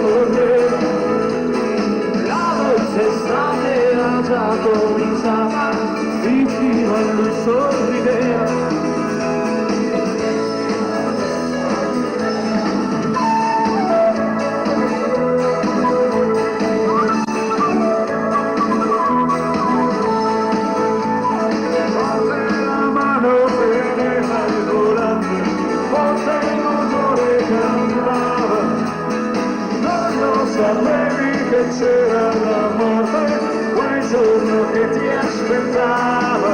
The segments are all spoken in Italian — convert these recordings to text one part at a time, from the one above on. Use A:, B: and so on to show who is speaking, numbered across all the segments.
A: correva, la dolce estate era già cominciata, vicino a lui sorrideva. Sapevi che c'era la morte, quel giorno che ti aspettava.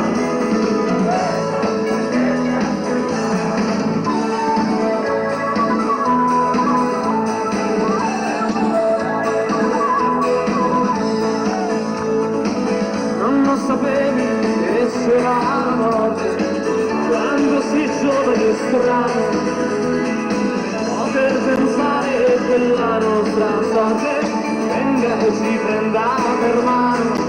A: Non lo sapevi che c'era la morte, quando si giovane e strano. Poter pensare che la nostra sorte venga e ci prenda per mano.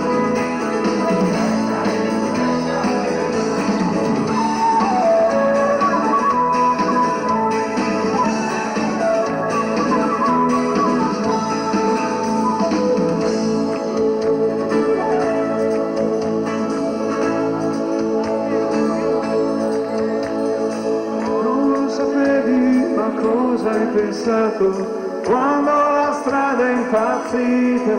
A: Non sapevi, ma cosa hai pensato? Quando la strada è impazzita,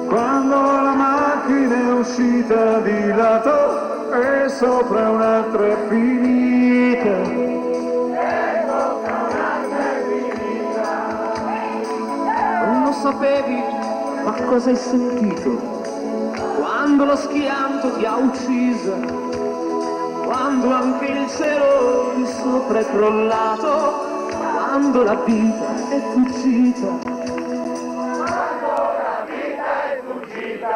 A: quando la macchina è uscita di lato e sopra un'altra è finita. E sopra un'altra è finita. Non lo sapevi, ma cosa hai sentito? Quando lo schianto ti ha uccisa, quando anche il cielo di sopra è crollato, quando la vita è fuggita. Quando la vita è fuggita.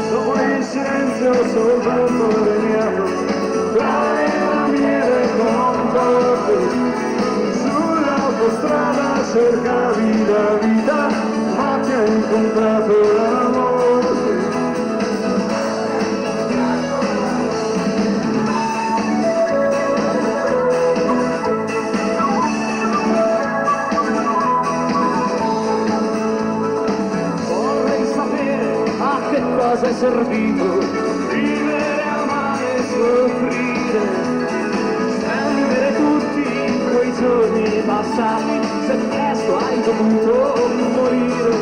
A: Dopo il silenzio soltanto regnato, tra le lamiere contorte, sull'autostrada cercavi la vita, ma ti hai incontrato la morte. Vorrei sapere a che cosa è servito vivere, amare e soffrire, spendere tutti quei giorni passati, se presto hai dovuto morire.